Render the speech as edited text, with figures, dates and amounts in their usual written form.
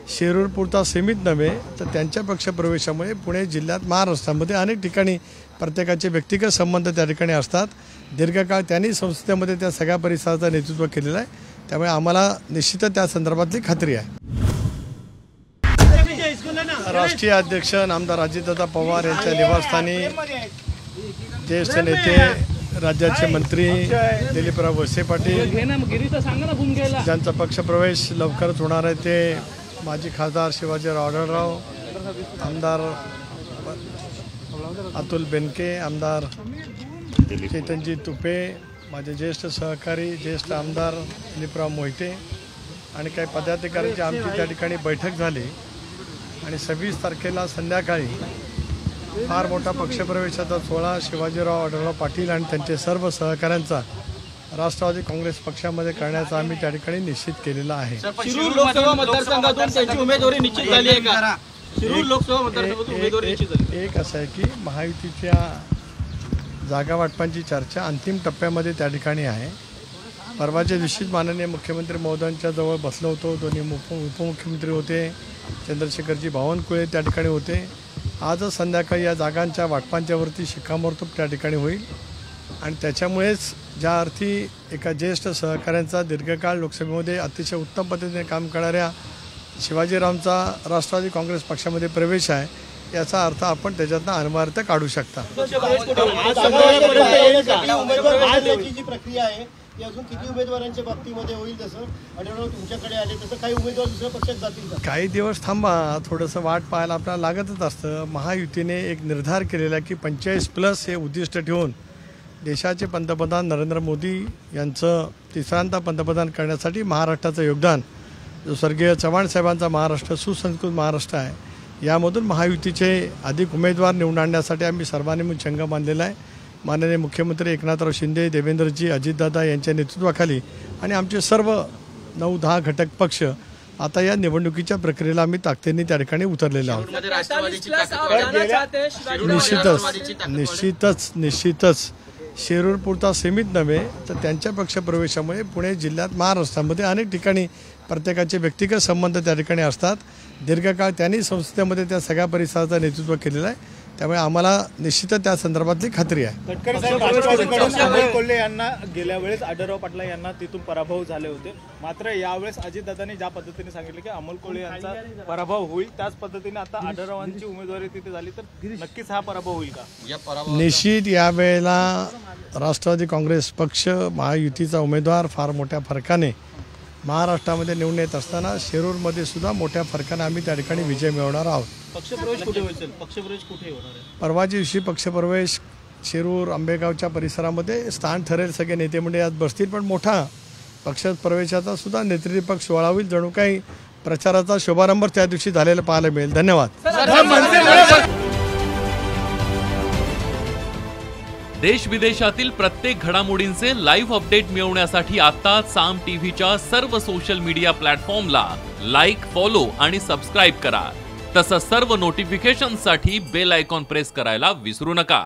शिरूर पुरता सीमित नव्हे तर त्यांच्या पक्षप्रवेशामुळे पुणे जिल्ह्यात महाराष्ट्रामध्ये अनेक ठिकाणी प्रत्येकाचे व्यक्तिगत संबंध त्या ठिकाणी असतात। दीर्घकाळ त्यांनी संस्थेमध्ये त्या सगळ्या परिसराचं नेतृत्व केलेलं आहे, त्यामुळे आम्हाला निश्चितच त्या संदर्भातली खात्री आहे। राष्ट्रीय अध्यक्ष नामदार अजितदादा पवार यांच्या निवासस्थानी ज्येष्ठ नेते राज्याचे मंत्री दिलीपराव वळसे पाटील ज्यांचा पक्षप्रवेश लवकरच होणार आहे ते माजी खासदार शिवाजीराव आढळराव, आमदार अतुल बेनके, आमदार चेतनजी तुपे, माझे ज्येष्ठ सहकारी ज्येष्ठ आमदार दिलीपराव मोहिते आणि काही पदाधिकाऱ्यांची आमची त्या ठिकाणी बैठक झाली आणि 26 तारखेला संध्याकाळी फार मोठा पक्षप्रवेशाचा सोहळा शिवाजीराव आढळराव पाटील आणि त्यांचे सर्व सहकाऱ्यांचा राष्ट्रवादी काँग्रेस पक्षामध्ये करण्याचा आम्ही त्या ठिकाणी निश्चित केलेला आहे। शिरूर लोकसभा मतदारसंघातून त्यांची उमेदवारी निश्चित झाली आहे का? शिरूर लोकसभा मतदारसंघातून उमेदवारी निश्चित झाली। एक असं आहे की महायुतीच्या जागा वाटपांची चर्चा अंतिम टप्प्यामध्ये त्या ठिकाणी आहे। परवाच्या दिवशीच माननीय मुख्यमंत्री महोदयांच्या जवळ बसलो होतो, दोन्ही उपमुख्यमंत्री होते, चंद्रशेखरजी बावनकुळे त्या ठिकाणी होते। आजच संध्याकाळी या जागांच्या वाटपांच्यावरती शिक्कामोर्तब त्या ठिकाणी होईल आणि त्याच्यामुळेच ज्या अर्थी एका ज्येष्ठ सहकाऱ्यांचा दीर्घकाळ लोकसभेमध्ये अतिशय उत्तम पद्धतीने काम करणाऱ्या शिवाजीरावांचा राष्ट्रवादी काँग्रेस पक्षामध्ये प्रवेश आहे, याचा अर्थ आपण त्याच्यातनं अनिवार्यता काढू शकता। प्रक्रिया आहे ती अजून किती उमेदवारांच्या बाबतीमध्ये होईल? जसं आढळराव तुमच्याकडे आले तसं काही उमेदवार दुसऱ्या पक्षात जातील का? काही दिवस थांबा, थोडंसं वाट पाहायला आपल्याला लागतच असतं। महायुतीने एक निर्धार केलेला की 45+ हे उद्दिष्ट ठेवून देशाचे पंतप्रधान नरेंद्र मोदी यांचं तिसऱ्यांदा पंतप्रधान करण्यासाठी महाराष्ट्राचं योगदान, जो स्वर्गीय चव्हाण साहेबांचा महाराष्ट्र सुसंस्कृत महाराष्ट्र आहे, यामधून महायुतीचे अधिक उमेदवार निवडून आणण्यासाठी आम्ही सर्वांनी मिळून चंग बांधलेला आहे। माननीय मुख्यमंत्री एकनाथराव शिंदे, देवेंद्रजी, अजितदादा यांच्या नेतृत्वाखाली आणि आमचे सर्व 9-10 घटक पक्ष आता या निवडणुकीच्या प्रक्रियेला आम्ही ताकदीने त्या ठिकाणी उतरलेले आहोत। निश्चितच शिरूर पुरता सीमित नव्हे तर त्यांच्या पक्षप्रवेशामुळे पुणे जिल्ह्यात महाराष्ट्रामध्ये अनेक ठिकाणी प्रत्येकाचे व्यक्तिगत संबंध त्या ठिकाणी असतात। दीर्घकाळ त्यांनी संस्थेमध्ये त्या सगळ्या परिसराचं नेतृत्व केलेलं आहे, त्यामुळे आम्हाला निश्चितच त्या संदर्भातली खात्री आहे। तटकरे साहेब, राष्ट्रवादीकडून अमोल कोल्हे यांना गेल्या वेळेस आढळराव पाटील यांना तिथून पराभव झाले होते, मात्र यावेळेस अजितदादांनी ज्या पद्धतीने सांगितलं की अमोल कोल्हे यांचा पराभव होईल, त्याच पद्धतीने आता आढळरावांची उमेदवारी तिथे झाली तर नक्कीच हा पराभव होईल का? निश्चित यावेळेला राष्ट्रवादी काँग्रेस पक्ष महायुतीचा उमेदवार फार मोठ्या फरकाने महाराष्ट्रामध्ये निवडून येत असताना शिरूरमध्ये सुद्धा मोठ्या फरकाने आम्ही त्या ठिकाणी विजय मिळवणार आहोत। पक्षप्रवेश कुठे होईल? पक्षप्रवेश कुठे होणार आहे? परवाच्या दिवशी पक्षप्रवेश शिरूर आंबेगावच्या परिसरामध्ये स्थान ठरेल, सगळे नेते मंडळी आज बसतील, पण मोठा पक्षप्रवेशाचा सुद्धा नेतृत्व सोहळा होईल। जणू काही प्रचाराचा शुभारंभ त्या दिवशी झालेला पाहायला मिळेल। धन्यवाद। देश विदेशातील प्रत्येक घडामोडींचे लाईव्ह अपडेट मिळवण्यासाठी आता साम टीव्हीच्या सर्व सोशल मीडिया प्लॅटफॉर्मला लाईक, फॉलो आणि सबस्क्राईब करा। तसंच सर्व नोटिफिकेशनसाठी बेल आयकॉन प्रेस करायला विसरू नका।